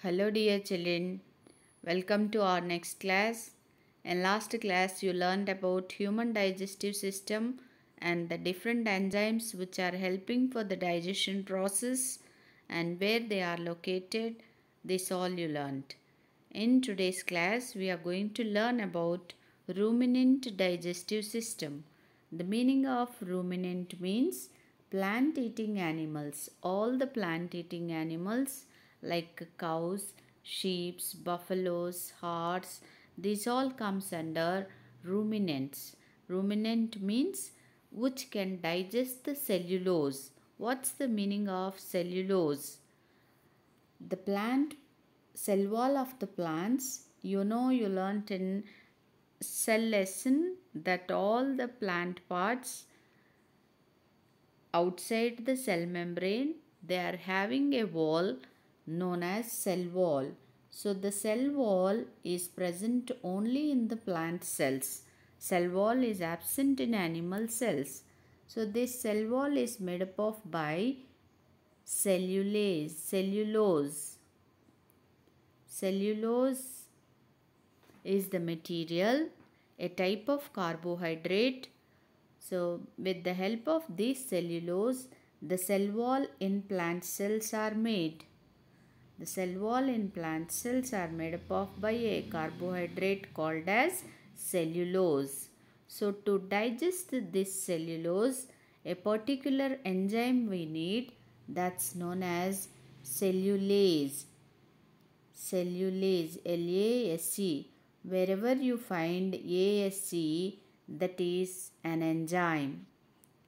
Hello dear children, welcome to our next class. In last class you learned about human digestive system and the different enzymes which are helping for the digestion process and where they are located. This all you learned. In today's class we are going to learn about ruminant digestive system. The meaning of ruminant means plant eating animals. All the plant eating animals like cows, sheep, buffaloes, horses, these all comes under ruminants. Ruminant means which can digest the cellulose. What's the meaning of cellulose? The plant cell wall of the plants, you learnt in cell lesson that all the plant parts outside the cell membrane they are having a wall known as cell wall. So the cell wall is present only in the plant cells. Cell wall is absent in animal cells. So this cell wall is made up of by cellulose. Cellulose is the material, a type of carbohydrate. So with the help of this cellulose, the cell wall in plant cells are made. The cell wall in plant cells are made up of by a carbohydrate called as cellulose. So to digest this cellulose, a particular enzyme we need, that's known as cellulase. Cellulase, L-A-S-E. Wherever you find A-S-E, that is an enzyme.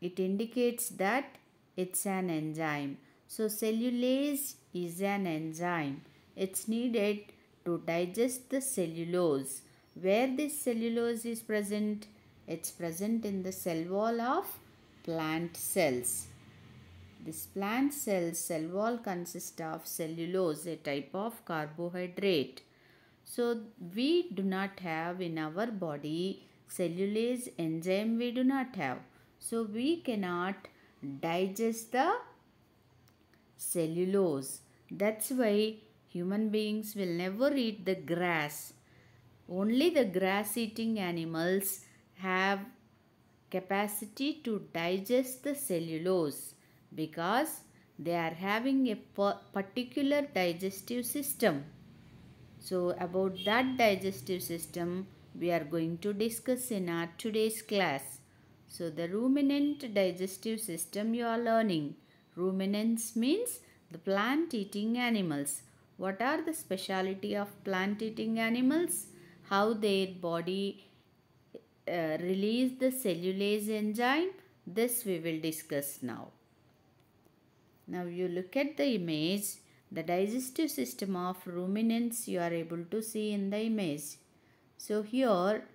It indicates that it's an enzyme. So cellulase is an enzyme. It's needed to digest the cellulose. Where this cellulose is present? It's present in the cell wall of plant cells. This plant cell wall consists of cellulose, a type of carbohydrate. So we do not have in our body cellulase enzyme, we do not have. So we cannot digest the cellulose. That's why human beings will never eat the grass. Only the grass eating animals have capacity to digest the cellulose because they are having a particular digestive system. So about that digestive system we are going to discuss in our today's class. So the ruminant digestive system you are learning. Ruminants means the plant eating animals. What are the speciality of plant eating animals? How their body release the cellulase enzyme? This we will discuss now. Now you look at the image, the digestive system of ruminants you are able to see in the image. So here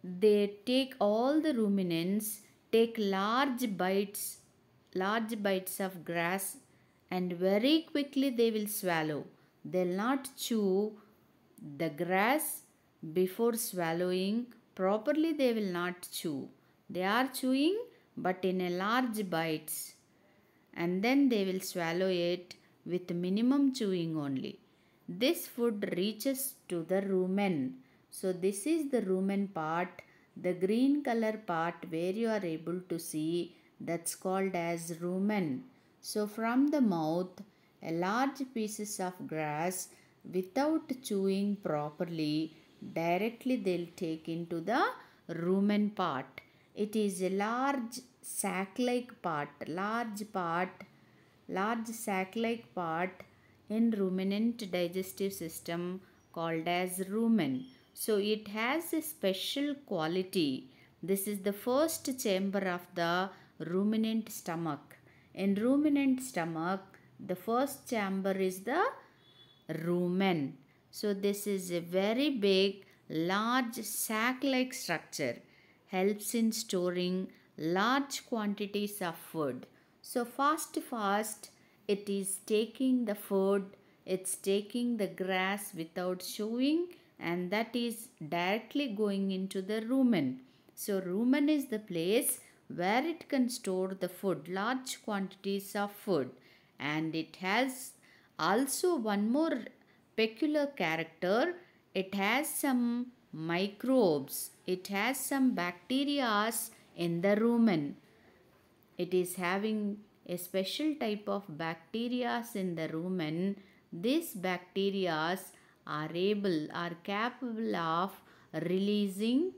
they take all the ruminants, take large bites of grass and very quickly they will swallow. They'll not chew the grass before swallowing. Properly they will not chew. They are chewing but in a large bites, and then they will swallow it with minimum chewing only. This food reaches to the rumen. So this is the rumen part, the green color part where you are able to see, that's called as rumen. So from the mouth, a large pieces of grass without chewing properly, directly they'll take into the rumen part. It is a large sac-like part, large sac-like part in ruminant digestive system called as rumen. So it has a special quality. This is the first chamber of the ruminant stomach. In ruminant stomach, the first chamber is the rumen. So this is a very big, large sac-like structure. Helps in storing large quantities of food. So fast it is taking the food, it's taking the grass without chewing, and that is directly going into the rumen. So rumen is the place where it can store the food, large quantities of food, and it has Also, one more peculiar character, it has some microbes, it has some bacteria in the rumen. It is having a special type of bacteria in the rumen. These bacteria are capable of releasing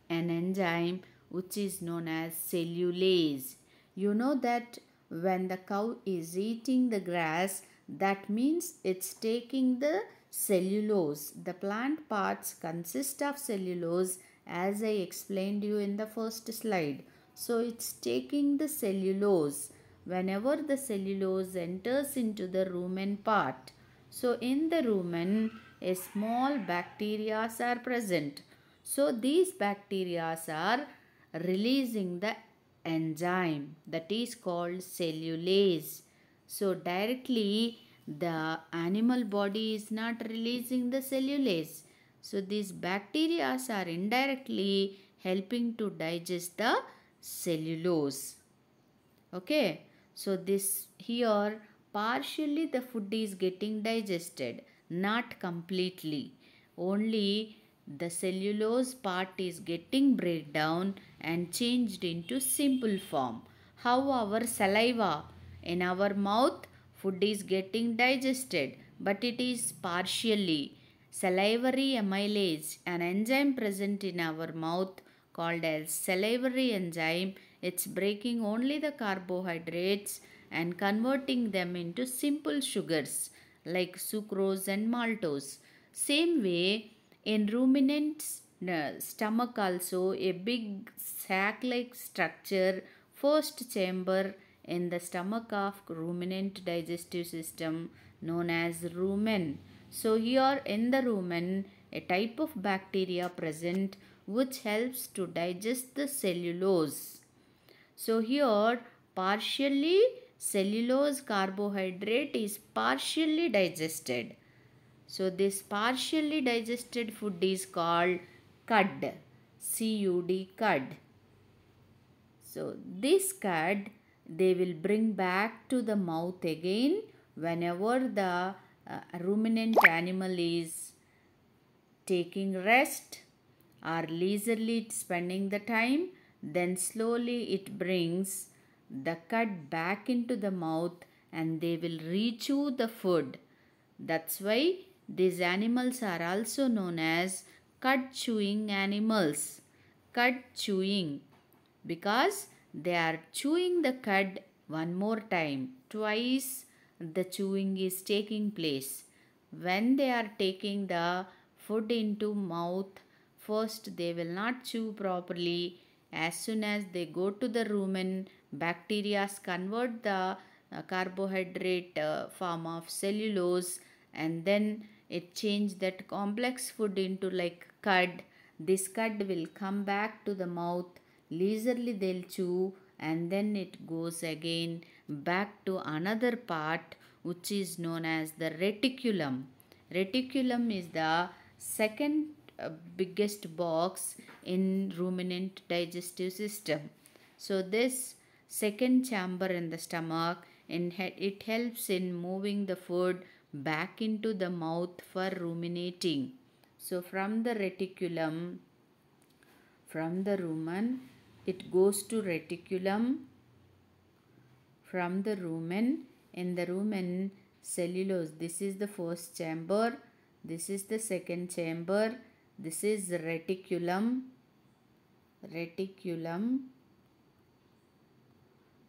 an enzyme which is known as cellulase. You know that when the cow is eating the grass, that means it's taking the cellulose. The plant parts consist of cellulose as I explained you in the first slide. So it's taking the cellulose whenever the cellulose enters into the rumen part. So in the rumen, a small bacteria are present. So these bacteria are releasing the enzyme that is called cellulase. So directly the animal body is not releasing the cellulase. So these bacteria are indirectly helping to digest the cellulose. Okay, so this here partially the food is getting digested, not completely. Only the cellulose part is getting breakdown and changed into simple form. How our saliva in our mouth, food is getting digested, but it is partially. Salivary amylase, an enzyme present in our mouth called as salivary enzyme, it's breaking only the carbohydrates and converting them into simple sugars like sucrose and maltose. Same way, in ruminants' stomach also, a big sac-like structure, first chamber in the stomach of ruminant digestive system known as rumen. So here in the rumen, a type of bacteria present which helps to digest the cellulose. So here partially cellulose carbohydrate is partially digested. So this partially digested food is called cud. C-U-D, cud. So this cud they will bring back to the mouth again whenever the ruminant animal is taking rest or leisurely spending the time, then slowly it brings the cud back into the mouth and they will rechew the food. That's why these animals are also known as cud chewing animals. Cud chewing, because they are chewing the cud one more time. Twice the chewing is taking place. When they are taking the food into mouth, first they will not chew properly. As soon as they go to the rumen, bacteria convert the carbohydrate form of cellulose, and then it change that complex food into like cud. This cud will come back to the mouth, leisurely they'll chew, and then it goes again back to another part which is known as the reticulum. Reticulum is the second biggest box in ruminant digestive system. So this second chamber in the stomach, and it helps in moving the food back into the mouth for ruminating. So from the reticulum, from the rumen, it goes to reticulum. From the rumen, in the rumen, cellulose, this is the first chamber, this is the second chamber, this is reticulum.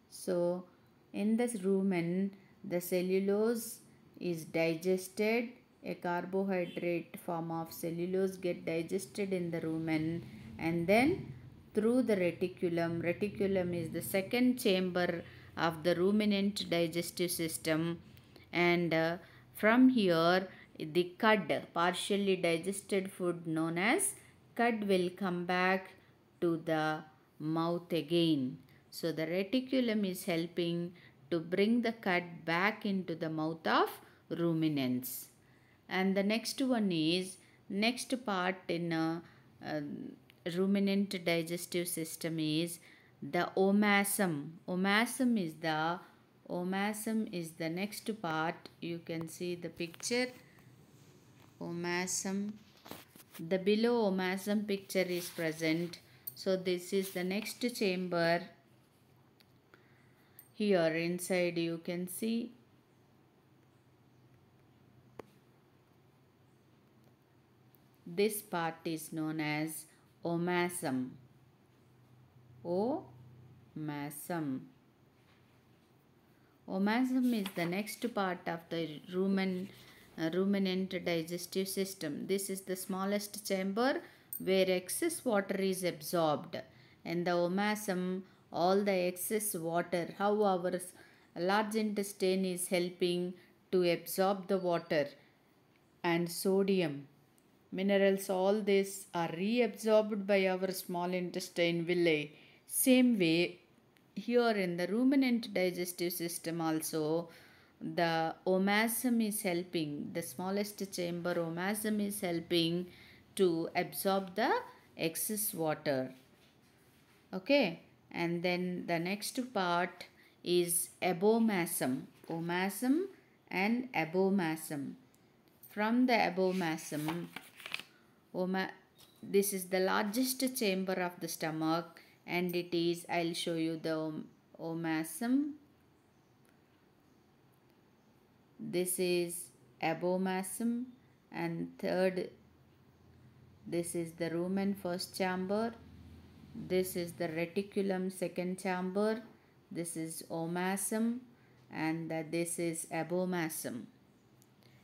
So in this rumen, the cellulose is digested. A carbohydrate form of cellulose get digested in the rumen, and then through the reticulum. Reticulum is the second chamber of the ruminant digestive system, and from here the cud, partially digested food known as cud, will come back to the mouth again. So the reticulum is helping to bring the cud back into the mouth of ruminants. And the next one is, next part in ruminant digestive system is the omasum. Omasum is the Omasum is the next part. You can see the picture. Omasum. The below omasum picture is present. So this is the next chamber. Here inside you can see this part is known as omasum. Omasum. Omasum is the next part of the ruminant digestive system. This is the smallest chamber where excess water is absorbed. And the omasum, all the excess water, how our large intestine is helping to absorb the water and sodium, minerals, all this are reabsorbed by our small intestine villi. Same way, here in the ruminant digestive system also, the omasum is helping, the smallest chamber omasum is helping to absorb the excess water. Okay, and then the next part is abomasum, omasum and abomasum. From the abomasum, this is the largest chamber of the stomach, and it is, I'll show you the omasum. This is abomasum, and third, this is the rumen first chamber. This is the reticulum second chamber. This is omasum, and this is abomasum.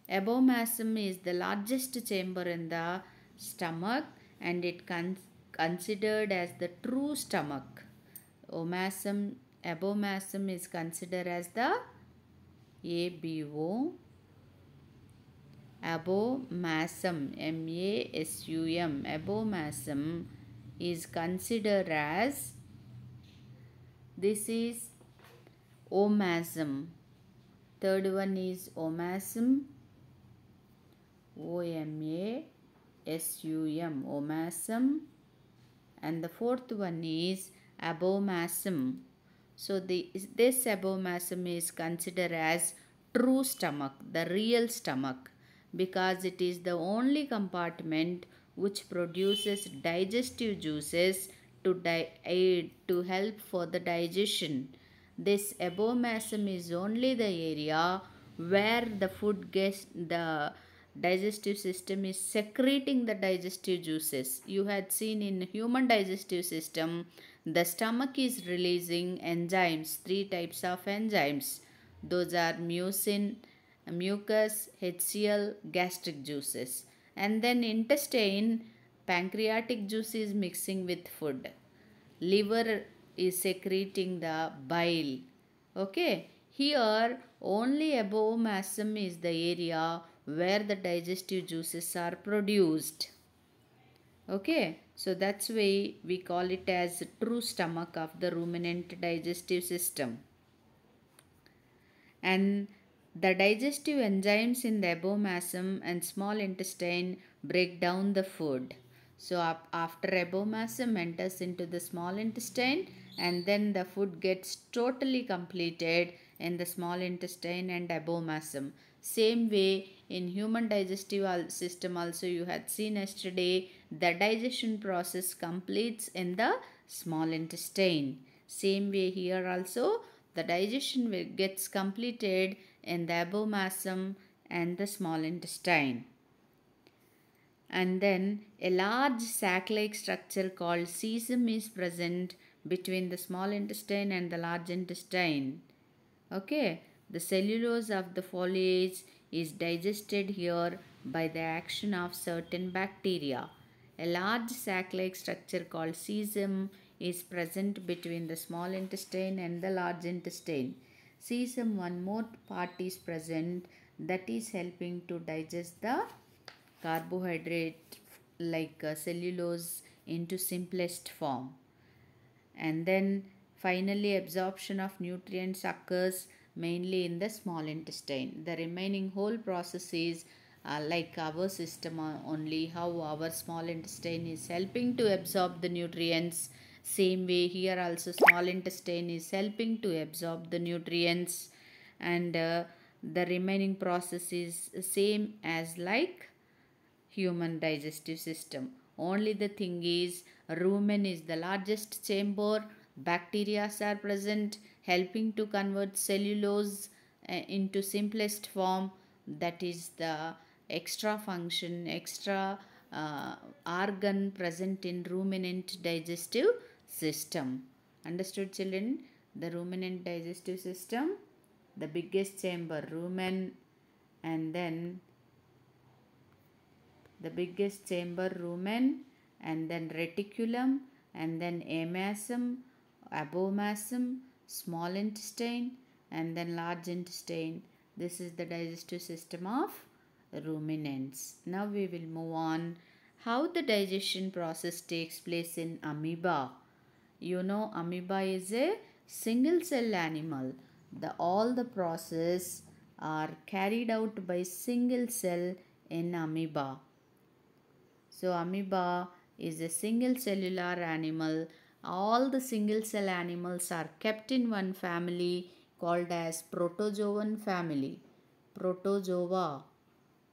Abomasum is the largest chamber in the stomach, and it considered as the true stomach. Abomasum is considered as the ABO. Abomasum, MASUM. Abomasum is considered as, this is omasum. Third one is omasum. OMASUM, omasum. And the fourth one is abomasum. So this abomasum is considered as true stomach, the real stomach, because it is the only compartment which produces digestive juices to help for the digestion. This abomasum is only the area where the food gets, the digestive system is secreting the digestive juices. You had seen in human digestive system, the stomach is releasing enzymes, 3 types of enzymes. Those are mucin, mucus, HCl, gastric juices. And then intestine, pancreatic juice is mixing with food. Liver is secreting the bile. Okay, here only abomasum is the area where the digestive juices are produced. Okay, so that's why we call it as true stomach of the ruminant digestive system. And the digestive enzymes in the abomasum and small intestine break down the food. So after abomasum enters into the small intestine, and then the food gets totally completed in the small intestine and abomasum. Same way in human digestive system also, you had seen yesterday, the digestion process completes in the small intestine. Same way here also, the digestion gets completed in the abomasum and the small intestine. And then a large sac-like structure called cecum is present between the small intestine and the large intestine. Okay, the cellulose of the foliage is digested here by the action of certain bacteria. A large sac-like structure called cecum is present between the small intestine and the large intestine. Cecum, one more part is present that is helping to digest the carbohydrate like cellulose into simplest form. And then finally absorption of nutrients occurs mainly in the small intestine. The remaining whole process is like our system only, how our small intestine is helping to absorb the nutrients. Same way here also small intestine is helping to absorb the nutrients, and the remaining process is same as like human digestive system. Only the thing is, rumen is the largest chamber. Bacteria are present, helping to convert cellulose into simplest form. That is the extra function, extra uh, organ present in ruminant digestive system. Understood, children? The ruminant digestive system, the biggest chamber, rumen, and then the biggest chamber, rumen, and then reticulum, and then amasum, abomasum, small intestine, and then large intestine. This is the digestive system of ruminants. Now we will move on how the digestion process takes place in amoeba. You know, amoeba is a single cell animal. All the process are carried out by single cell in amoeba. So amoeba is a single cellular animal. All the single cell animals are kept in one family called as protozoan family. Protozoa.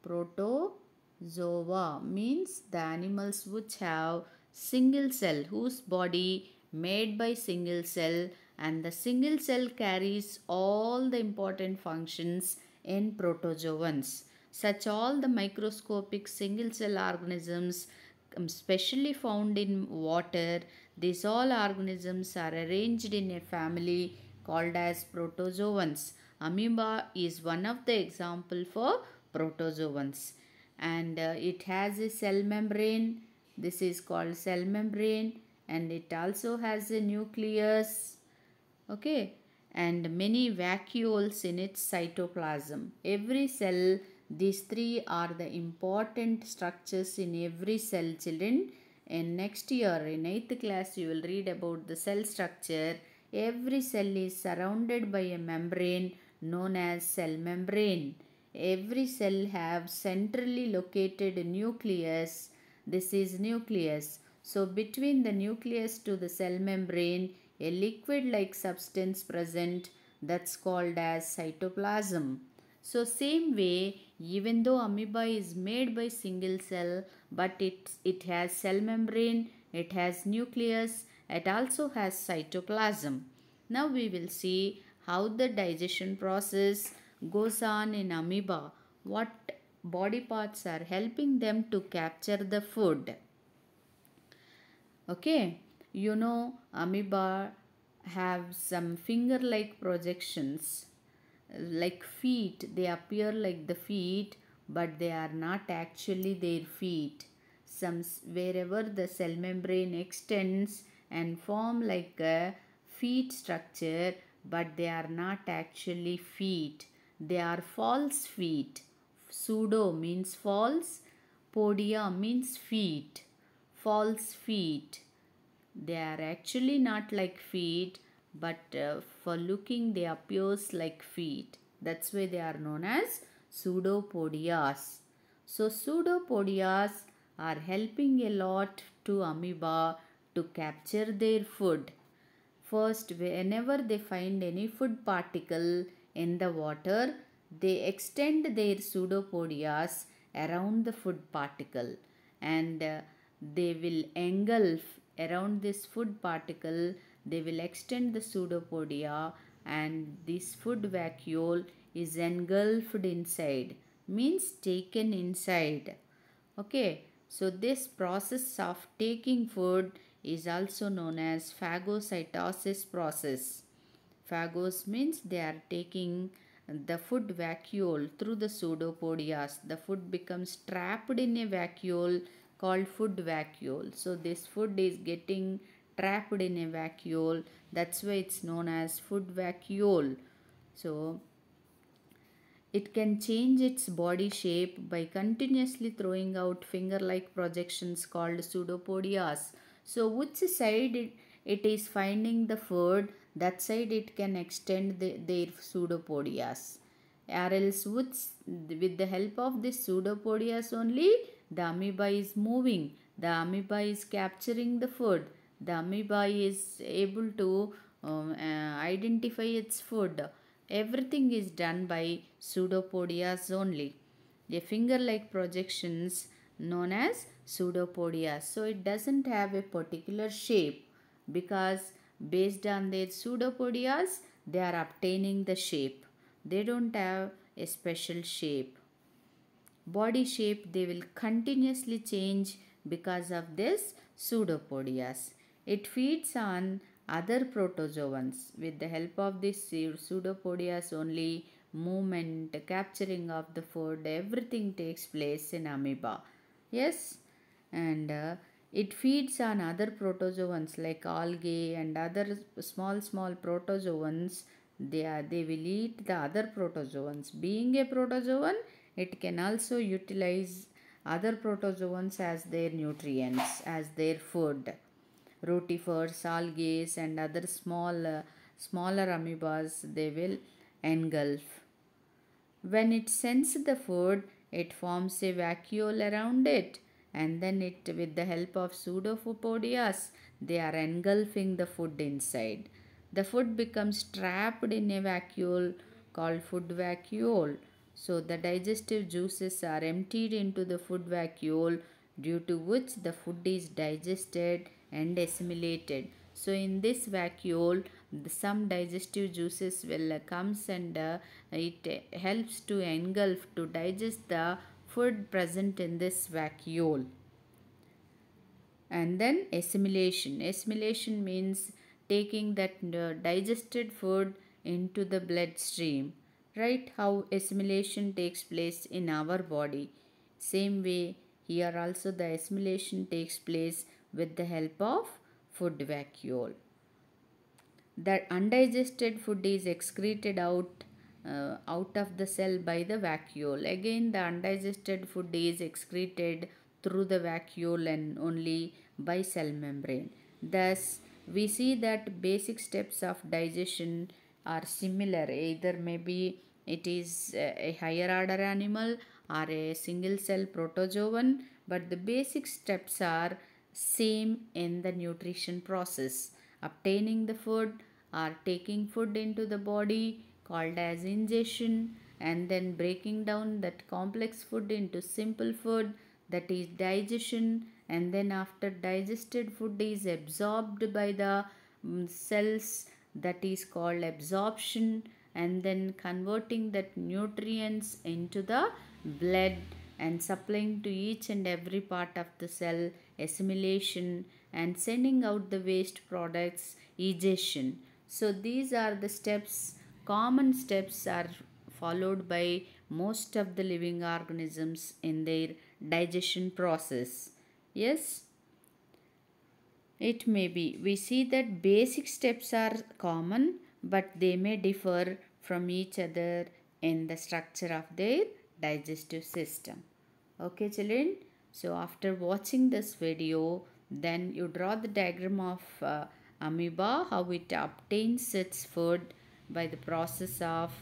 Protozoa means the animals which have single cell, whose body made by single cell, and the single cell carries all the important functions in protozoans. Such all the microscopic single cell organisms specially found in water. These all organisms are arranged in a family called as protozoans. Amoeba is one of the example for protozoans, and it has a cell membrane. This is called cell membrane, and it also has a nucleus, okay, and many vacuoles in its cytoplasm. Every cell, these three are the important structures in every cell, children. In next year, in 8th class, you will read about the cell structure. Every cell is surrounded by a membrane known as cell membrane. Every cell have centrally located nucleus. This is nucleus. So between the nucleus to the cell membrane, a liquid like substance present, that's called as cytoplasm. So same way, even though amoeba is made by single cell, but it has cell membrane, it has nucleus, it also has cytoplasm. Now we will see how the digestion process goes on in amoeba. What body parts are helping them to capture the food. Okay, you know, amoeba have some finger like projections like feet. They appear like the feet, but they are not actually their feet. Wherever the cell membrane extends and form like a feet structure, but they are not actually feet. They are false feet. Pseudo means false, podia means feet. False feet. They are actually not like feet, but for looking they appears like feet. That's why they are known as pseudopodias. So pseudopodias are helping a lot to amoeba to capture their food. First, whenever they find any food particle in the water, they extend their pseudopodias around the food particle, and they will engulf around this food particle. They will extend the pseudopodia, and this food vacuole is engulfed inside, means taken inside. Okay, so this process of taking food is also known as phagocytosis process. Phagos means they are taking the food vacuole through the pseudopodias. The food becomes trapped in a vacuole called food vacuole. So this food is getting trapped in a vacuole. That's why it's known as food vacuole. So it can change its body shape by continuously throwing out finger-like projections called pseudopodias. So which side it is finding the food, that side it can extend their pseudopodias. Or else with the help of this pseudopodias only, the amoeba is moving. The amoeba is capturing the food. The amoeba is able to identify its food. everything is done by pseudopodias only. A finger-like projections known as pseudopodias. So it doesn't have a particular shape because based on their pseudopodias, they are obtaining the shape. They don't have a special shape. Body shape they will continuously change because of this pseudopodias. It feeds on other protozoans. With the help of this pseudopodias only, movement, capturing of the food, everything takes place in amoeba. Yes, and it feeds on other protozoans like algae and other small protozoans. They will eat the other protozoans. Being a protozoan, it can also utilize other protozoans as their nutrients, as their food. Rotifers, algae, and other smaller amoebas they will engulf. When it senses the food, it forms a vacuole around it, and then it, with the help of pseudopodias, they are engulfing the food inside. The food becomes trapped in a vacuole called food vacuole. So the digestive juices are emptied into the food vacuole, due to which the food is digested and assimilated. So in this vacuole, some digestive juices will comes, and it helps to engulf, to digest the food present in this vacuole. And then assimilation means taking that digested food into the bloodstream. Right, how assimilation takes place in our body, same way here also the assimilation takes place with the help of food vacuole. That undigested food is excreted out of the cell by the vacuole. Again, the undigested food is excreted through the vacuole and only by cell membrane. Thus, we see that basic steps of digestion are similar. Either maybe it is a higher order animal or a single cell protozoan, but the basic steps are same in the nutrition process. Obtaining the food or taking food into the body called as ingestion, and then breaking down that complex food into simple food, that is digestion, and then after digested food is absorbed by the cells, that is called absorption, and then converting that nutrients into the blood and supplying to each and every part of the cell, assimilation, and sending out the waste products, egestion. So these are the steps, common steps are followed by most of the living organisms in their digestion process. Yes, it may be. We see that basic steps are common, but they may differ from each other in the structure of their digestive system. Okay, children. So after watching this video, then you draw the diagram of amoeba, how it obtains its food by the process of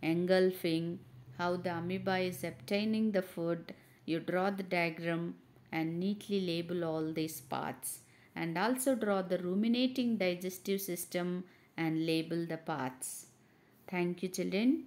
engulfing, how the amoeba is obtaining the food. You draw the diagram and neatly label all these parts, and also draw the ruminating digestive system and label the parts. Thank you, children.